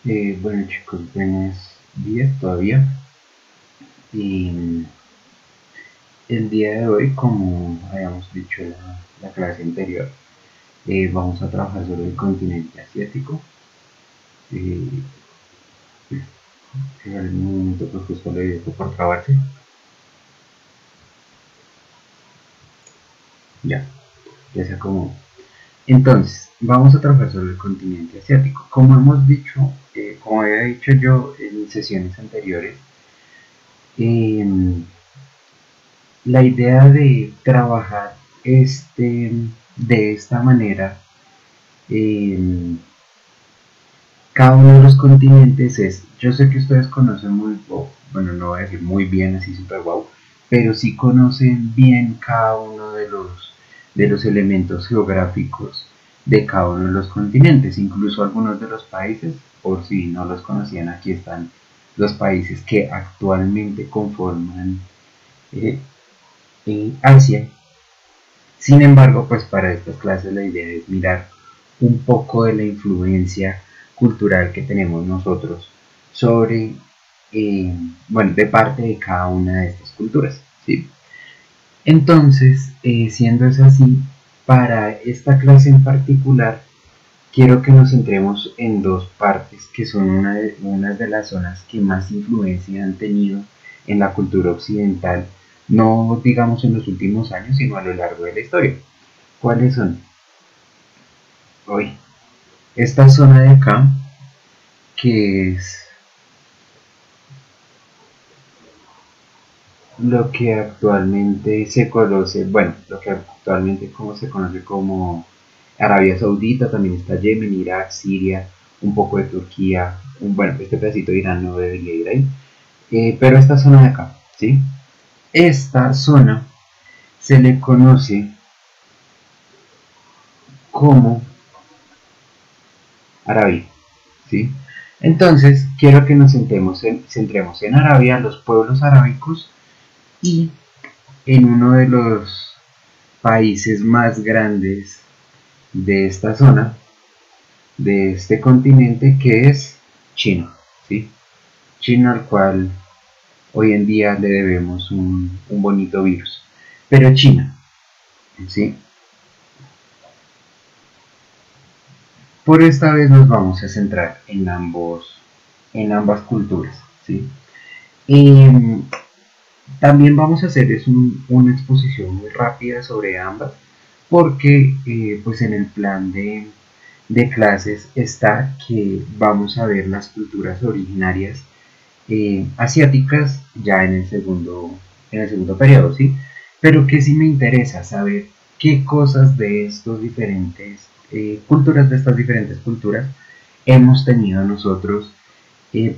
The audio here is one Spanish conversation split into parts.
Bueno chicos, buenos días todavía. Y el día de hoy, como habíamos dicho en la clase anterior, vamos a trabajar sobre el continente asiático. Eh, en algún momento pues justo le dio por trabarse. Ya, ya se acomodó. Entonces, vamos a trabajar sobre el continente asiático. Como hemos dicho, como había dicho yo en sesiones anteriores, eh, la idea de trabajar de esta manera eh, cada uno de los continentes es, yo sé que ustedes conocen muy, bueno, no voy a decir muy bien, así super wow, pero sí conocen bien cada uno de los elementos geográficos de cada uno de los continentes, incluso algunos de los países, por si no los conocían, aquí están los países que actualmente conforman eh, Asia. Sin embargo, pues para estas clases la idea es mirar un poco de la influencia cultural que tenemos nosotros sobre, bueno, de parte de cada una de estas culturas, ¿sí? Entonces, siendo es así, para esta clase en particular, quiero que nos centremos en dos partes que son una de las zonas que más influencia han tenido en la cultura occidental, no digamos en los últimos años, sino a lo largo de la historia. ¿Cuáles son? Hoy, esta zona de acá, que es lo que actualmente se conoce, bueno, lo que actualmente como se conoce como Arabia Saudita, también está Yemen, Irak, Siria, un poco de Turquía, bueno, este pedacito de Irán no debería ir ahí, pero esta zona de acá, ¿sí? Esta zona se le conoce como Arabia, ¿sí? Entonces, quiero que nos centremos en Arabia, los pueblos arábicos y en uno de los países más grandes de esta zona, de este continente, que es China, ¿sí? China al cual hoy en día le debemos un bonito virus. Pero China, ¿sí? Por esta vez nos vamos a centrar en ambas culturas, ¿sí? Y también vamos a hacer una exposición muy rápida sobre ambas, porque pues en el plan de clases está que vamos a ver las culturas originarias asiáticas ya en el segundo periodo, ¿sí? Pero que sí me interesa saber qué cosas de estos diferentes culturas, de estas diferentes culturas, hemos tenido nosotros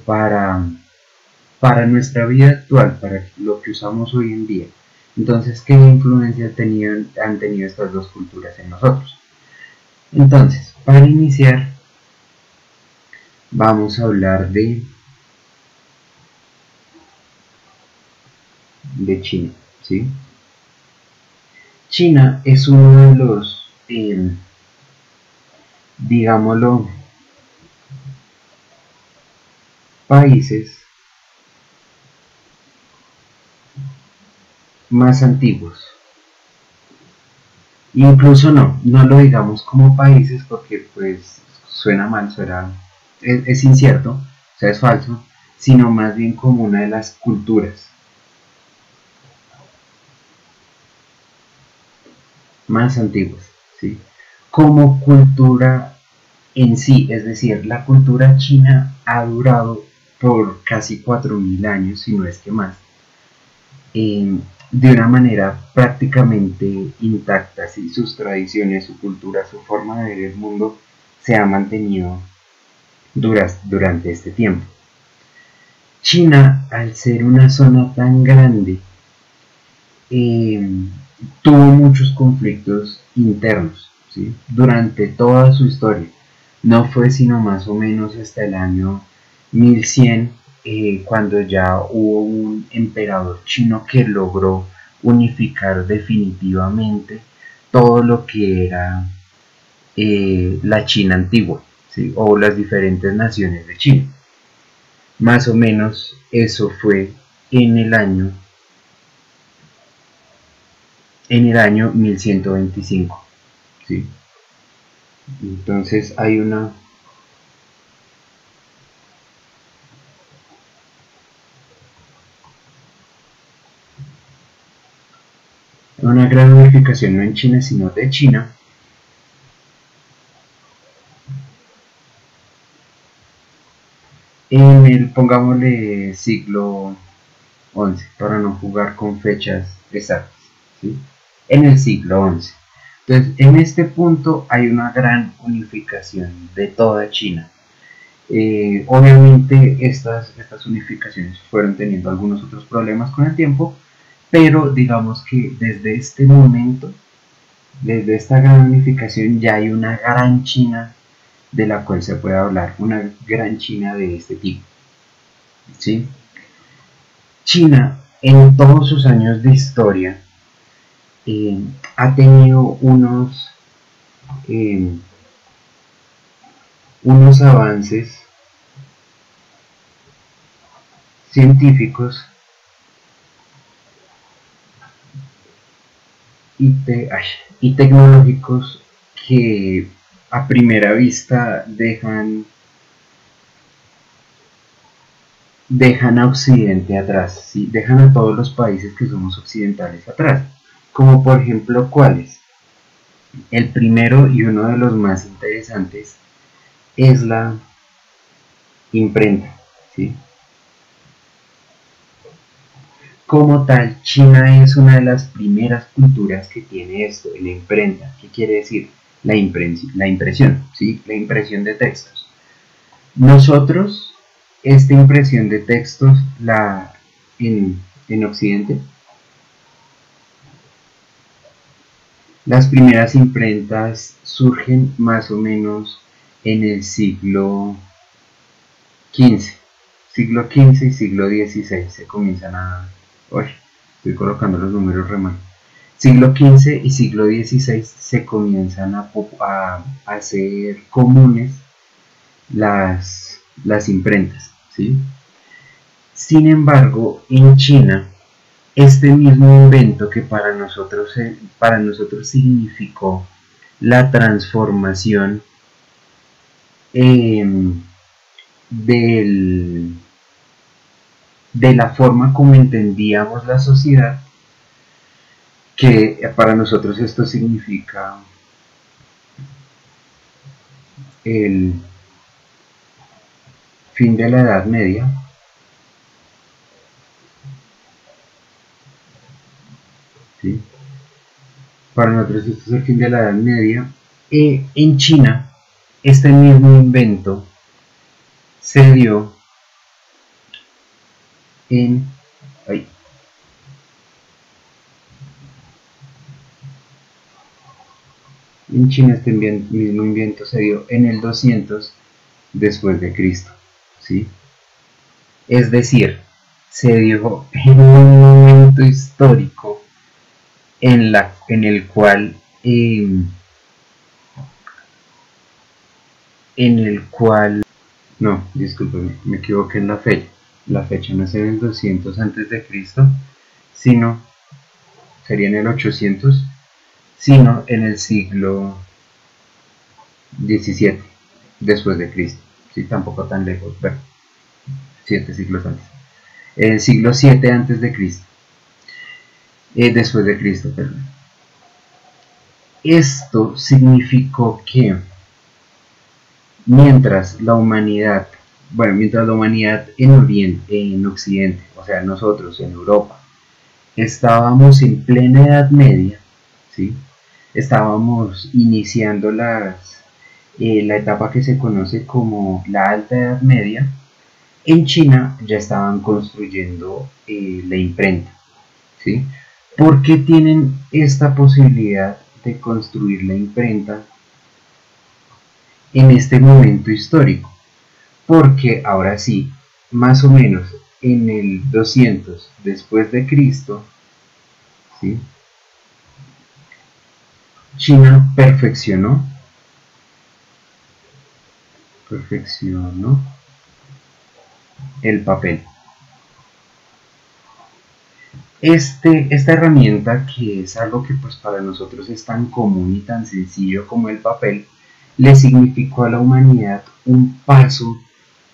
para nuestra vida actual, para lo que usamos hoy en día. Entonces, ¿qué influencia han tenido estas dos culturas en nosotros? Entonces, para iniciar, vamos a hablar de China, ¿sí? China es uno de los, digámoslo, países más antiguos. Incluso no lo digamos como países porque pues suena mal, es incierto, o sea, es falso, sino más bien como una de las culturas más antiguas, ¿sí? Como cultura en sí, es decir, la cultura china ha durado por casi 4000 años, si no es que más, de una manera prácticamente intacta, ¿sí? Sus tradiciones, su cultura, su forma de ver el mundo se ha mantenido durante este tiempo. China, al ser una zona tan grande, eh, tuvo muchos conflictos internos, ¿sí? Durante toda su historia. No fue sino más o menos hasta el año 1100, cuando ya hubo un emperador chino que logró unificar definitivamente todo lo que era la China antigua, ¿sí? O las diferentes naciones de China. Más o menos eso fue en el año 1125, ¿sí? Entonces hay una gran unificación, no en China, sino de China, en el, pongámosle, siglo XI, para no jugar con fechas exactas, ¿sí? En el siglo XI. Entonces, en este punto hay una gran unificación de toda China. Obviamente estas unificaciones fueron teniendo algunos otros problemas con el tiempo, pero digamos que desde este momento, desde esta gran unificación, ya hay una gran China de la cual se puede hablar, una gran China de este tipo, ¿sí? China, en todos sus años de historia, ha tenido eh, unos avances científicos y, y tecnológicos que a primera vista dejan a Occidente atrás, ¿sí? Dejan a todos los países que somos occidentales atrás. Como por ejemplo, ¿cuáles? El primero y uno de los más interesantes es la imprenta, ¿sí? Como tal, China es una de las primeras culturas que tiene esto, la imprenta. ¿Qué quiere decir? La impresión, ¿sí? La impresión de textos. Nosotros, esta impresión de textos, en Occidente, las primeras imprentas surgen más o menos en el XV, siglo XV y siglo XVI se comienzan a... Uy, estoy colocando los números re mal. Siglo XV y siglo XVI se comienzan a hacer comunes las imprentas, ¿sí? Sin embargo, en China, este mismo invento que para nosotros significó la transformación eh, del, de la forma como entendíamos la sociedad, que para nosotros esto significa el fin de la Edad Media, ¿sí? Para nosotros esto es el fin de la Edad Media. En China, este mismo invento se dio en... Ay, en China este mismo invento se dio en el 200 después de Cristo, ¿sí? Es decir, se dio en un momento histórico en el cual no, discúlpeme, me equivoqué en la fecha no es en el 200 antes de Cristo, sino sería en el 800, sino en el siglo XVII después de Cristo, sí, tampoco tan lejos, bueno, 7 siglos antes, el siglo 7 antes de Cristo, después de Cristo, perdón. Esto significó que mientras la humanidad, bueno, mientras la humanidad en Occidente, o sea, nosotros en Europa, estábamos en plena Edad Media, ¿sí? Estábamos iniciando la etapa que se conoce como la Alta Edad Media. En China ya estaban construyendo la imprenta, ¿sí? ¿Por qué tienen esta posibilidad de construir la imprenta en este momento histórico? Porque ahora sí, más o menos en el 200 después de Cristo, ¿sí? China perfeccionó perfecciono el papel. Esta herramienta, que es algo que pues para nosotros es tan común y tan sencillo como el papel, le significó a la humanidad un paso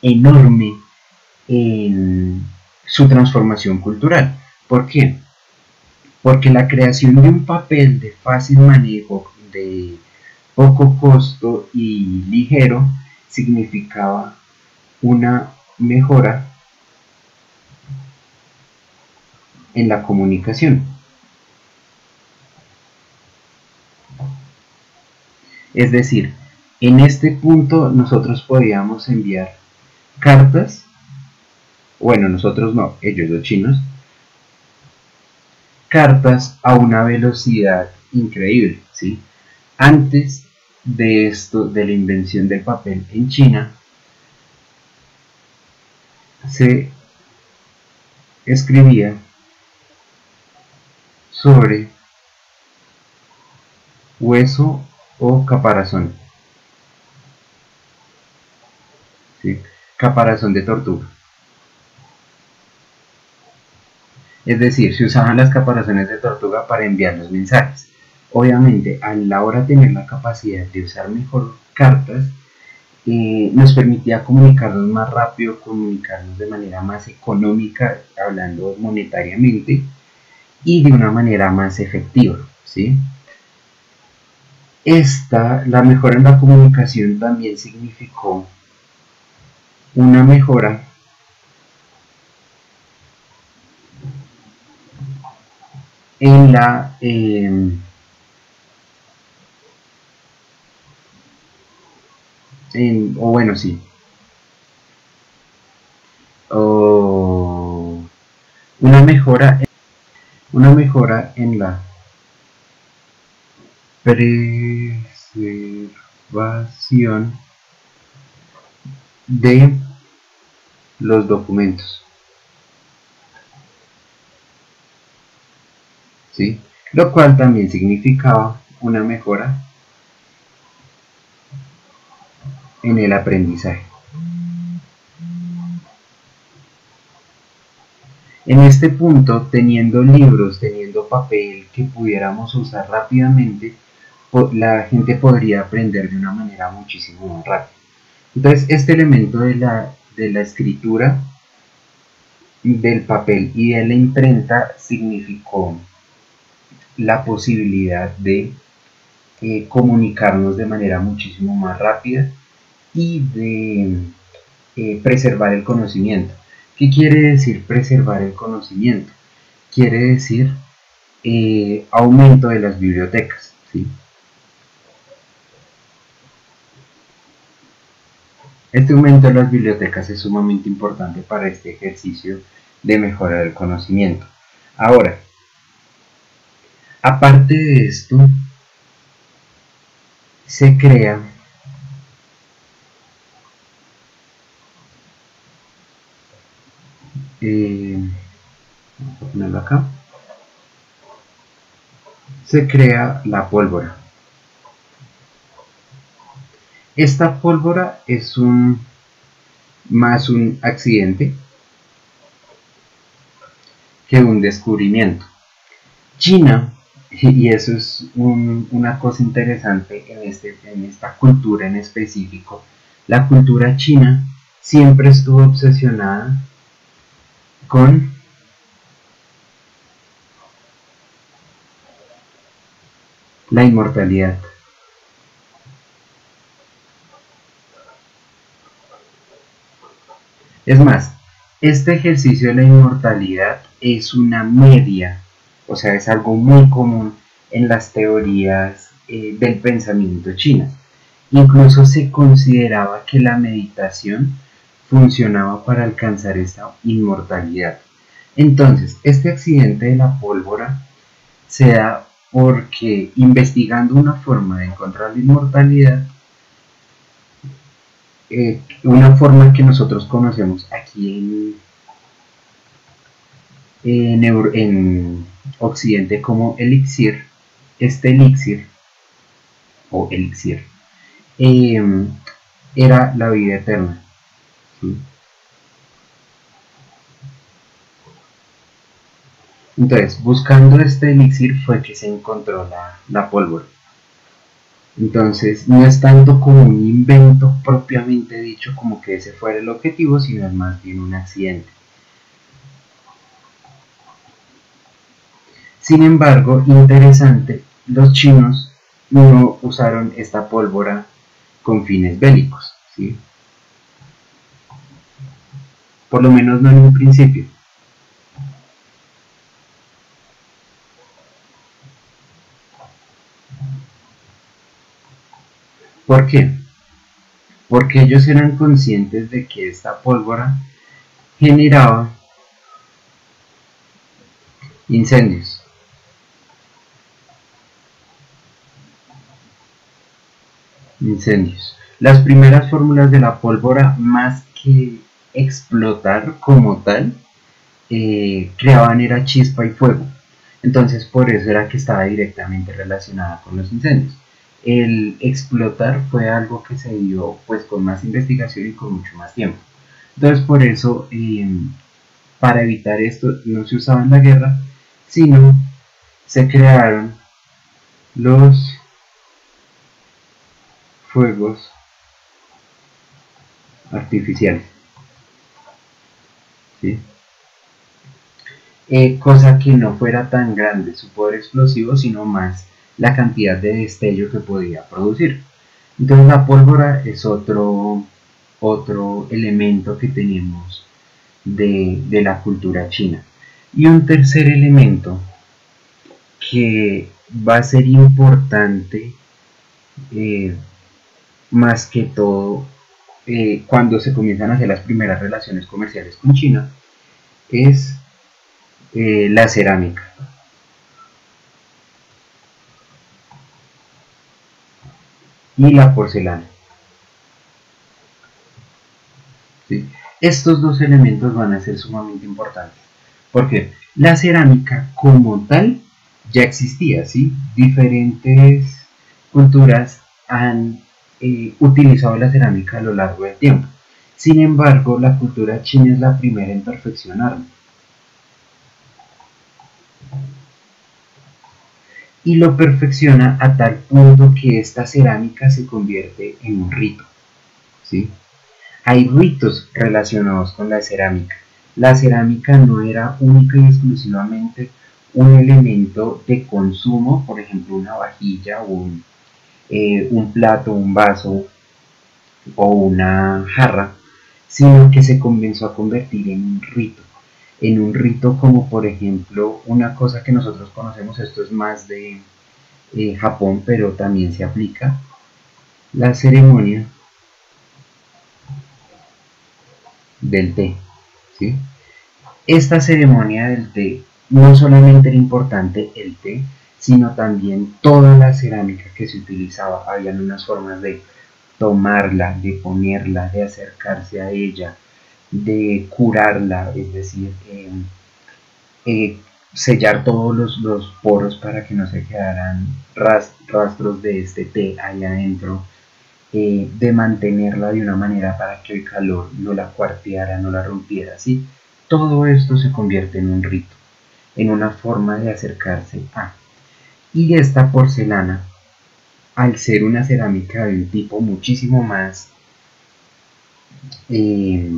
enorme en su transformación cultural. ¿Por qué? Porque la creación de un papel de fácil manejo, de poco costo y ligero, significaba una mejora en la comunicación. Es decir, en este punto nosotros podíamos enviar cartas, bueno, nosotros no, ellos los chinos, cartas a una velocidad increíble, ¿sí? Antes de esto, de la invención del papel en China, se escribía sobre hueso o caparazón, ¿sí? Caparazón de tortuga. Es decir, se usaban las caparazones de tortuga para enviar los mensajes. Obviamente, a la hora de tener la capacidad de usar mejor cartas, nos permitía comunicarnos más rápido, comunicarnos de manera más económica, hablando monetariamente, y de una manera más efectiva, ¿sí? La mejora en la comunicación también significó una mejora en o bueno, sí, o una mejora en la preservación de los documentos, ¿sí? Lo cual también significaba una mejora en el aprendizaje. En este punto, teniendo libros, teniendo papel que pudiéramos usar rápidamente, la gente podría aprender de una manera muchísimo más rápida. Entonces, este elemento de la escritura, del papel y de la imprenta significó la posibilidad de comunicarnos de manera muchísimo más rápida y de preservar el conocimiento. ¿Qué quiere decir preservar el conocimiento? Quiere decir aumento de las bibliotecas, ¿sí? Este aumento de las bibliotecas es sumamente importante para este ejercicio de mejora del conocimiento. Ahora, aparte de esto, se crea vamos a ponerlo acá, se crea la pólvora. Esta pólvora es más un accidente que un descubrimiento. China, y eso es una cosa interesante en esta cultura en específico, la cultura china siempre estuvo obsesionada con la inmortalidad. Es más, este ejercicio de la inmortalidad es una media, o sea, es algo muy común en las teorías del pensamiento chino. Incluso se consideraba que la meditación funcionaba para alcanzar esta inmortalidad. Entonces, este accidente de la pólvora se da porque investigando una forma de encontrar la inmortalidad, una forma que nosotros conocemos aquí en Occidente como elixir, este elixir o elixir, era la vida eterna, ¿sí? Entonces, buscando este elixir fue que se encontró la pólvora. Entonces, no es tanto como un invento propiamente dicho como que ese fuera el objetivo, sino es más bien un accidente. Sin embargo, interesante, los chinos no usaron esta pólvora con fines bélicos, ¿sí? Por lo menos no en un principio. ¿Por qué? Porque ellos eran conscientes de que esta pólvora generaba incendios. Incendios. Las primeras fórmulas de la pólvora, más que explotar como tal, creaban era chispa y fuego. Entonces por eso era que estaba directamente relacionada con los incendios. El explotar fue algo que se dio pues con más investigación y con mucho más tiempo. Entonces por eso para evitar esto no se usaba en la guerra, sino se crearon los fuegos artificiales, ¿sí? Cosa que no fuera tan grande su poder explosivo, sino más la cantidad de destello que podía producir. Entonces la pólvora es otro elemento que tenemos de la cultura china. Y un tercer elemento que va a ser importante eh, más que todo cuando se comienzan a hacer las primeras relaciones comerciales con China es la cerámica y la porcelana. ¿Sí? Estos dos elementos van a ser sumamente importantes. Porque la cerámica como tal ya existía, ¿sí? Diferentes culturas han utilizado la cerámica a lo largo del tiempo. Sin embargo, la cultura china es la primera en perfeccionarlo. Y lo perfecciona a tal punto que esta cerámica se convierte en un rito, ¿sí? Hay ritos relacionados con la cerámica. La cerámica no era única y exclusivamente un elemento de consumo, por ejemplo una vajilla, un plato, un vaso o una jarra, sino que se comenzó a convertir en un rito como por ejemplo una cosa que nosotros conocemos, esto es más de Japón, pero también se aplica, la ceremonia del té, ¿sí? Esta ceremonia del té no solamente era importante el té, sino también toda la cerámica que se utilizaba. Habían unas formas de tomarla, de ponerla, de acercarse a ella, de curarla, es decir, sellar todos los poros para que no se quedaran rastros de este té ahí adentro, de mantenerla de una manera para que el calor no la cuarteara, no la rompiera, ¿sí? Todo esto se convierte en un rito, en una forma de acercarse a. Y esta porcelana, al ser una cerámica de un tipo muchísimo más, eh,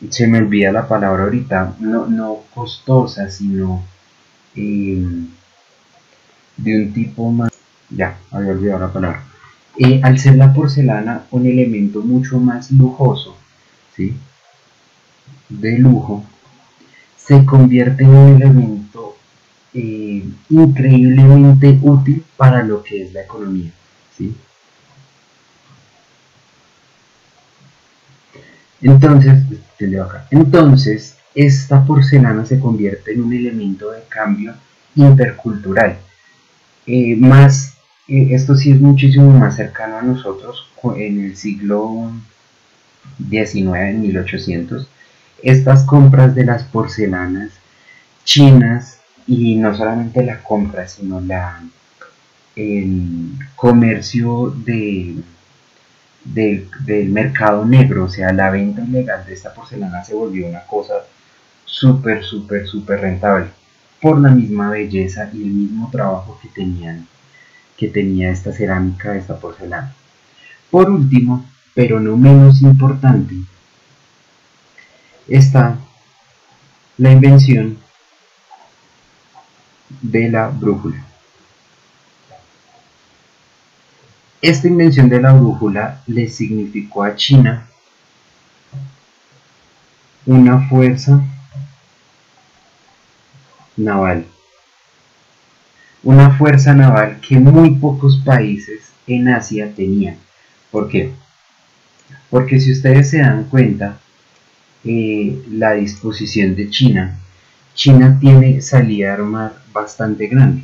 se me olvida la palabra ahorita, no costosa, sino eh, de un tipo más, ya, había olvidado la palabra. Al ser la porcelana un elemento mucho más lujoso, ¿sí? De lujo, se convierte en un elemento increíblemente útil para lo que es la economía, ¿sí? Entonces, entonces, esta porcelana se convierte en un elemento de cambio intercultural. Más, esto sí es muchísimo más cercano a nosotros en el siglo XIX, en 1800, estas compras de las porcelanas chinas y no solamente la compra, sino el comercio del mercado negro, o sea, la venta ilegal de esta porcelana se volvió una cosa súper rentable por la misma belleza y el mismo trabajo que tenía esta cerámica, esta porcelana. Por último, pero no menos importante, está la invención de la brújula. Esta invención de la brújula le significó a China una fuerza naval. Una fuerza naval que muy pocos países en Asia tenían. ¿Por qué? Porque si ustedes se dan cuenta, la disposición de China, China tiene salida al mar bastante grande,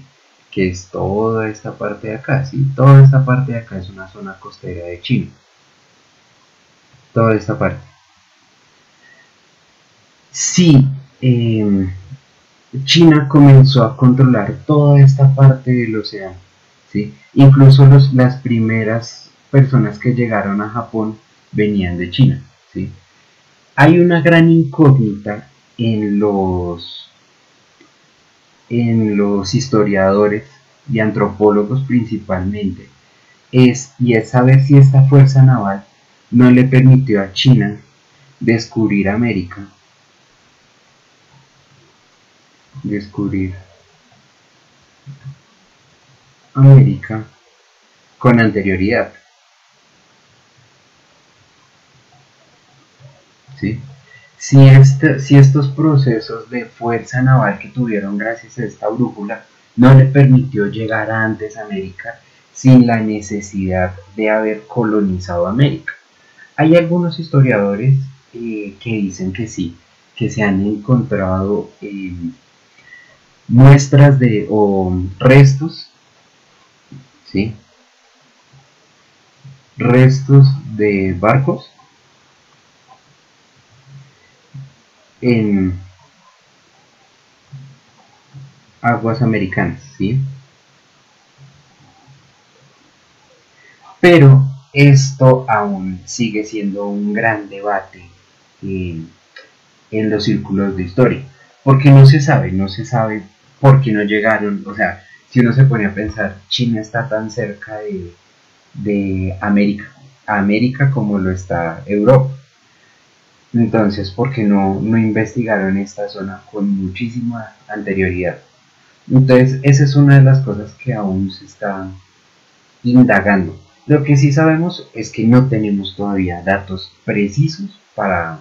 que es toda esta parte de acá, ¿sí? Toda esta parte de acá es una zona costera de China. Toda esta parte. Sí, China comenzó a controlar toda esta parte del océano, ¿sí? Incluso las primeras personas que llegaron a Japón venían de China, ¿sí? Hay una gran incógnita en los historiadores y antropólogos principalmente, y es saber si esta fuerza naval no le permitió a China descubrir América, descubrir América con anterioridad, ¿sí? Si estos procesos de fuerza naval que tuvieron gracias a esta brújula no le permitió llegar antes a América sin la necesidad de haber colonizado América. Hay algunos historiadores que dicen que sí, que se han encontrado muestras o restos, ¿sí? Restos de barcos en aguas americanas, ¿sí? Pero esto aún sigue siendo un gran debate en los círculos de historia, porque no se sabe por qué no llegaron, o sea, si uno se pone a pensar, China está tan cerca de América como lo está Europa. Entonces, ¿por qué no investigaron esta zona con muchísima anterioridad? Entonces, esa es una de las cosas que aún se está indagando. Lo que sí sabemos es que no tenemos todavía datos precisos para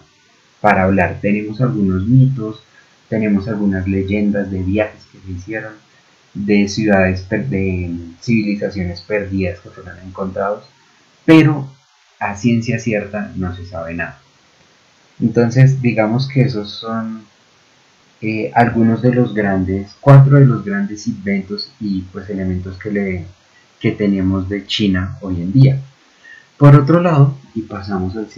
hablar. Tenemos algunos mitos, tenemos algunas leyendas de viajes que se hicieron, de ciudades, de civilizaciones perdidas que fueron encontrados, pero a ciencia cierta no se sabe nada. Entonces, digamos que esos son algunos de los cuatro de los grandes inventos y pues elementos que tenemos de China hoy en día. Por otro lado, y pasamos a la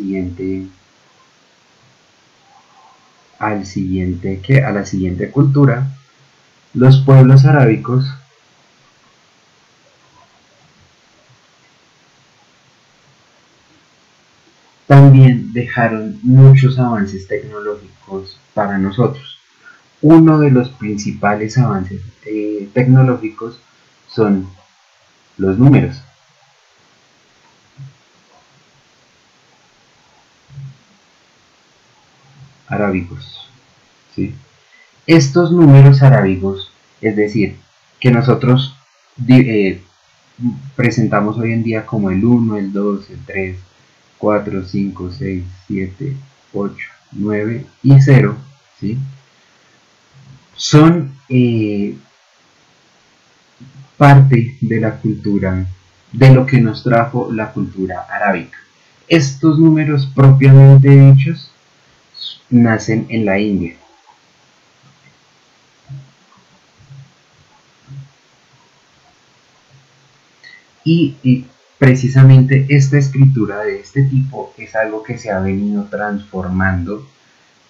siguiente cultura, los pueblos arábicos también dejaron muchos avances tecnológicos para nosotros. Uno de los principales avances tecnológicos son los números. Arábicos, ¿sí? Estos números arábicos, es decir, que nosotros presentamos hoy en día como el 1, el 2, el 3, 4, 5, 6, 7, 8, 9 y 0, ¿sí? Son parte de la cultura, de lo que nos trajo la cultura arábica. Estos números propiamente dichos nacen en la India. Y precisamente esta escritura de este tipo es algo que se ha venido transformando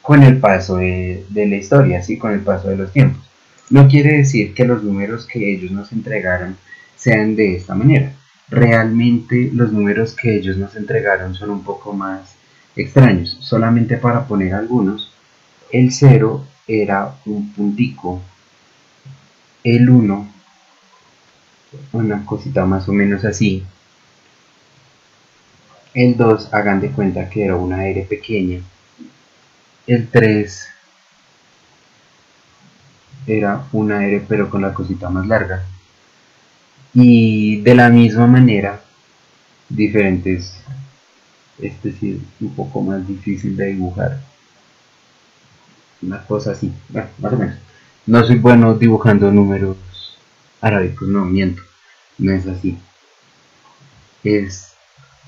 con el paso de la historia, ¿sí? Con el paso de los tiempos. No quiere decir que los números que ellos nos entregaron sean de esta manera. realmente los números que ellos nos entregaron son un poco más extraños. Solamente para poner algunos, el 0 era un puntico, el 1 una cosita más o menos así, el 2 hagan de cuenta que era una R pequeña, el 3 era una R pero con la cosita más larga, y de la misma manera diferentes. Este sí es un poco más difícil de dibujar, una cosa así, bueno, más o menos. No soy bueno dibujando números arábicos, no miento, no es así, es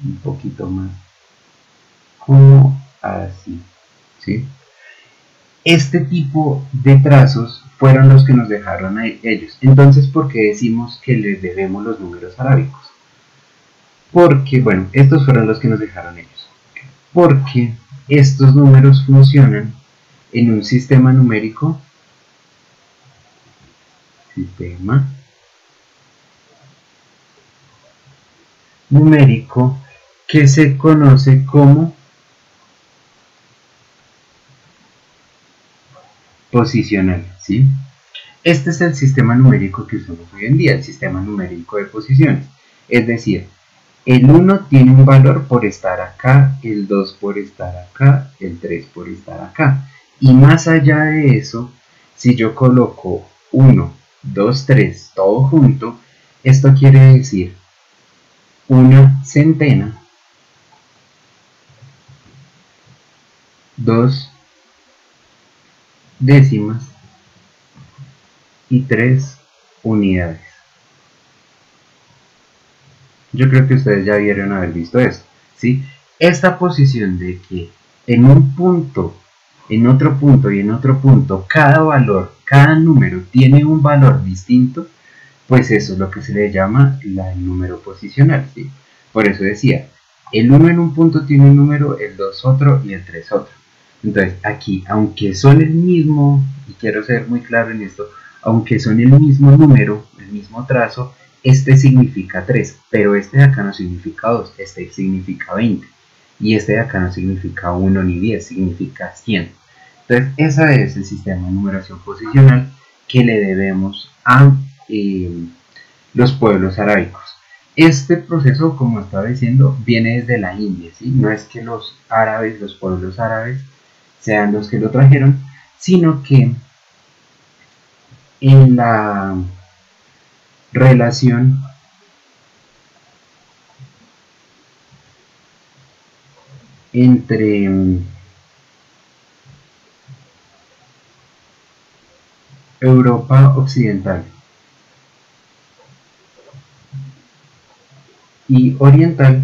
un poquito más como así, ¿sí? Este tipo de trazos fueron los que nos dejaron a ellos. Entonces, ¿por qué decimos que les debemos los números arábicos? Porque, bueno, estos fueron los que nos dejaron ellos. Porque estos números funcionan en un sistema numérico, que se conoce como posicional, ¿sí? Este es el sistema numérico que usamos hoy en día, el sistema numérico de posiciones. Es decir, el 1 tiene un valor por estar acá, el 2 por estar acá, el 3 por estar acá. Y más allá de eso, si yo coloco 1, 2, 3, todo junto, esto quiere decir una centena, 2 décimas y 3 unidades. Yo creo que ustedes ya debieron haber visto esto, ¿sí? Esta posición de que en un punto, en otro punto y en otro punto, cada valor, cada número tiene un valor distinto, pues eso es lo que se le llama el número posicional, ¿sí? Por eso decía, el 1 en un punto tiene un número, el 2 otro y el 3 otro. Entonces aquí, aunque son el mismo, y quiero ser muy claro en esto, aunque son el mismo número, el mismo trazo, este significa 3, pero este de acá no significa 2, este significa 20. Y este de acá no significa 1 ni 10, significa 100. Entonces, ese es el sistema de numeración posicional que le debemos a los pueblos arábicos. Este proceso, como estaba diciendo, viene desde la India, ¿sí? No es que los árabes, los pueblos árabes, sean los que lo trajeron, sino que en la relación entre Europa Occidental y Oriental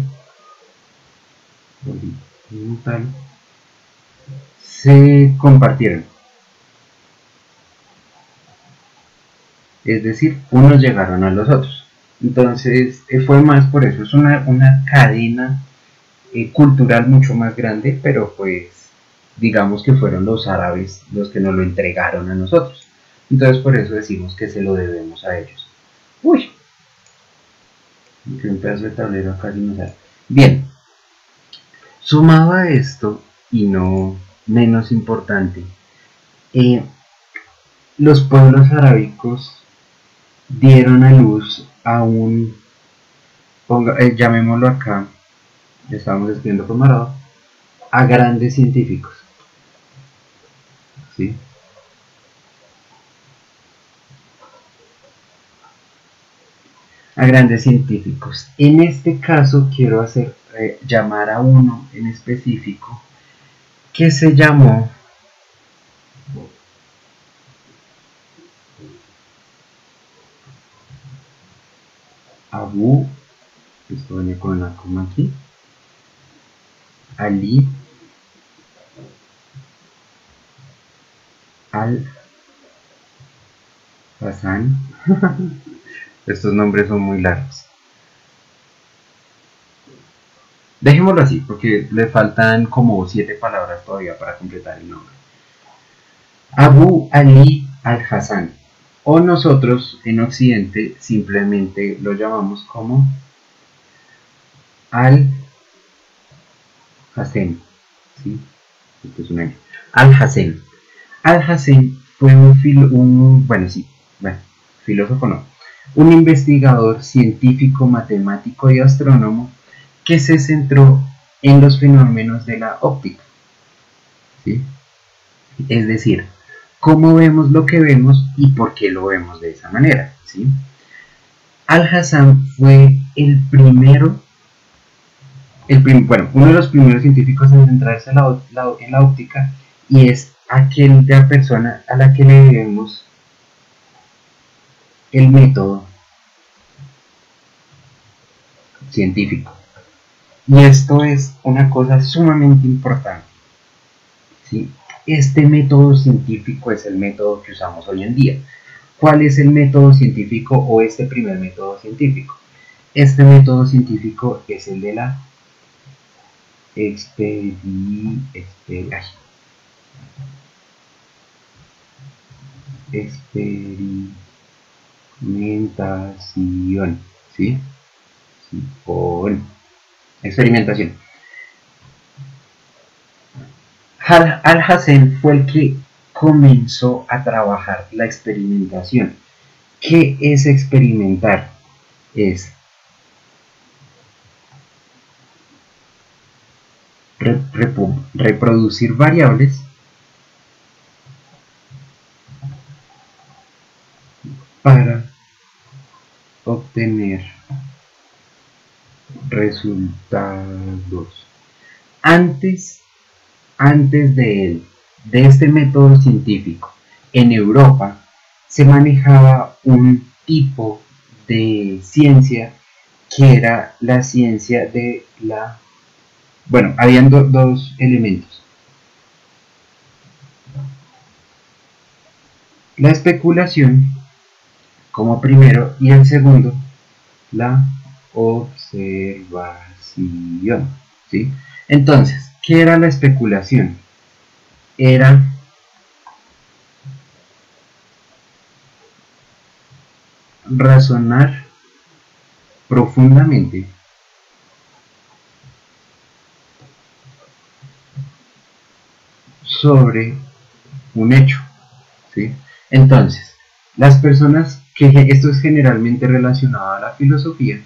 se compartieron. Es decir, unos llegaron a los otros. Entonces fue más por eso, es una cadena cultural mucho más grande, pero pues digamos que fueron los árabes los que nos lo entregaron a nosotros. Entonces por eso decimos que se lo debemos a ellos. Uy, que un pedazo de tablero casi no sale. Bien, sumado a esto, y no menos importante, los pueblos arábicos dieron a luz a un, llamémoslo acá, estábamos escribiendo con marado, a grandes científicos, ¿sí? A grandes científicos. En este caso quiero hacer llamar a uno en específico que se llamó Abu, esto viene con una coma aquí, Ali al-Hasan. Estos nombres son muy largos. Dejémoslo así, porque le faltan como 7 palabras todavía para completar el nombre. Abu Ali al-Hasan, o nosotros en Occidente simplemente lo llamamos como Al-Hazen, ¿sí? Esto es un año. Al-Hazen. Al-Hazen fue filósofo no, un investigador científico, matemático y astrónomo que se centró en los fenómenos de la óptica, ¿sí? Es decir, cómo vemos lo que vemos y por qué lo vemos de esa manera, ¿sí? Al-Hazen fue uno de los primeros científicos en centrarse en la óptica, y es aquella persona a la que le debemos el método científico. Y esto es una cosa sumamente importante, ¿sí? Este método científico es el método que usamos hoy en día. ¿Cuál es el método científico o este primer método científico? Este método científico es el de la experimentación, ¿sí? Con experimentación. Al-Hazen fue el que comenzó a trabajar la experimentación. ¿Qué es experimentar? Es reproducir variables para obtener resultados. Antes de este método científico, en Europa se manejaba un tipo de ciencia que era la ciencia de la... Bueno, habían dos elementos. La especulación como primero y el segundo, la observación, ¿sí? Entonces, ¿qué era la especulación? Era razonar profundamente sobre un hecho, ¿sí? Entonces, las personas esto es generalmente relacionado a la filosofía,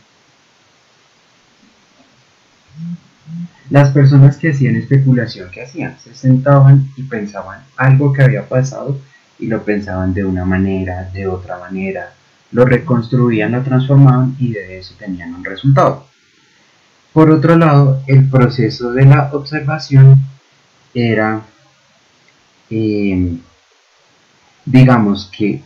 las personas que hacían especulación, ¿qué hacían? Se sentaban y pensaban algo que había pasado y lo pensaban de una manera, de otra manera, lo reconstruían, lo transformaban y de eso tenían un resultado. Por otro lado, el proceso de la observación era, digamos que,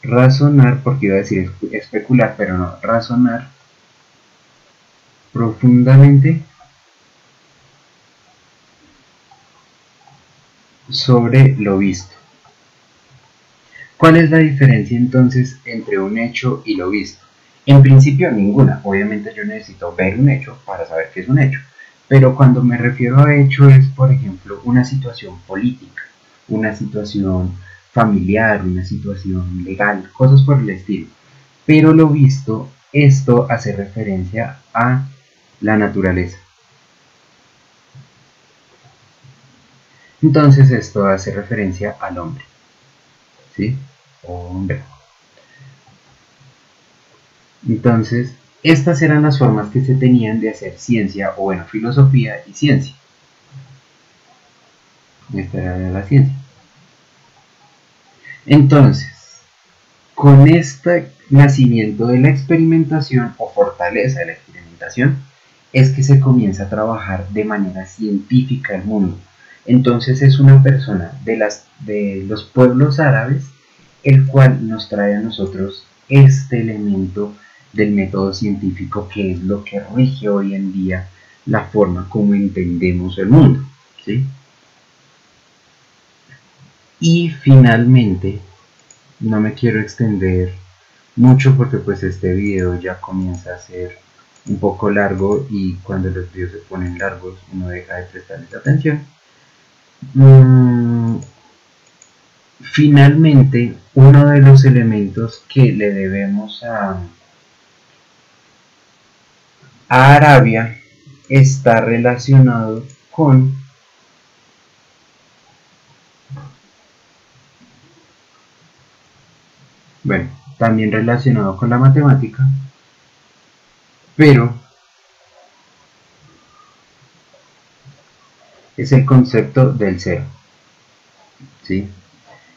razonar, porque iba a decir especular, pero no, razonar profundamente sobre lo visto. ¿Cuál es la diferencia entonces entre un hecho y lo visto? En principio ninguna, obviamente yo necesito ver un hecho para saber qué es un hecho, pero cuando me refiero a hecho es, por ejemplo, una situación política, una situación familiar, una situación legal, cosas por el estilo. Pero lo visto, esto hace referencia a la naturaleza. Entonces esto hace referencia al hombre, ¿sí? Hombre. Entonces, estas eran las formas que se tenían de hacer ciencia, o bueno, filosofía y ciencia. Esta era la ciencia. Entonces, con este nacimiento de la experimentación o fortaleza de la experimentación, es que se comienza a trabajar de manera científica el mundo. Entonces es una persona de los pueblos árabes el cual nos trae a nosotros este elemento del método científico, que es lo que rige hoy en día la forma como entendemos el mundo, ¿sí? Y finalmente, no me quiero extender mucho porque pues este video ya comienza a ser un poco largo y cuando los videos se ponen largos uno deja de prestarles atención. Finalmente, uno de los elementos que le debemos Arabia está relacionado con, bueno, también relacionado con la matemática, pero es el concepto del cero, ¿sí?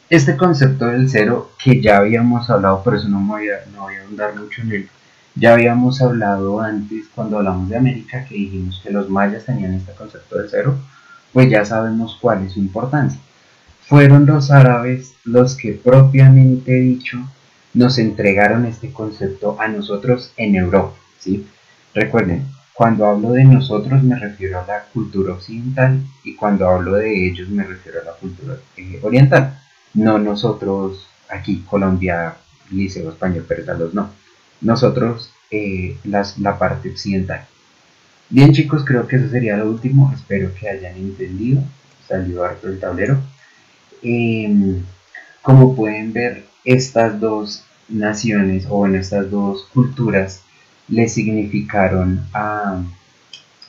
Este concepto del cero que ya habíamos hablado, por eso no voy a ahondar mucho en él, ya habíamos hablado antes cuando hablamos de América que dijimos que los mayas tenían este concepto del cero, pues ya sabemos cuál es su importancia. Fueron los árabes los que propiamente dicho nos entregaron este concepto a nosotros en Europa, ¿sí? Recuerden, cuando hablo de nosotros me refiero a la cultura occidental y cuando hablo de ellos me refiero a la cultura oriental. No nosotros aquí, Colombia, Liceo Español, Pergalos, no. Nosotros, la parte occidental. Bien chicos, creo que eso sería lo último. Espero que hayan entendido. Salió harto el tablero. Eh, Como pueden ver, estas dos naciones o en estas dos culturas le significaron a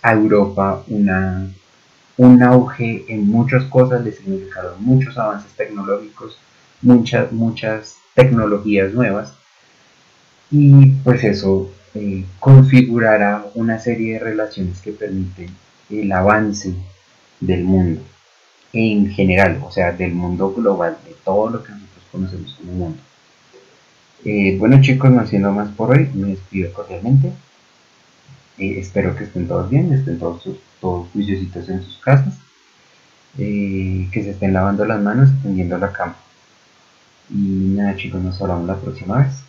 Europa un auge en muchas cosas, le significaron muchos avances tecnológicos, muchas tecnologías nuevas y pues eso configurará una serie de relaciones que permiten el avance del mundo en general, o sea, del mundo global, de todo lo que nosotros conocemos como mundo. Bueno chicos, no siendo más por hoy, me despido cordialmente. Espero que estén todos bien, estén todos juiciositos en sus casas, que se estén lavando las manos y tendiendo la cama. Y nada chicos, nos hablamos la próxima vez.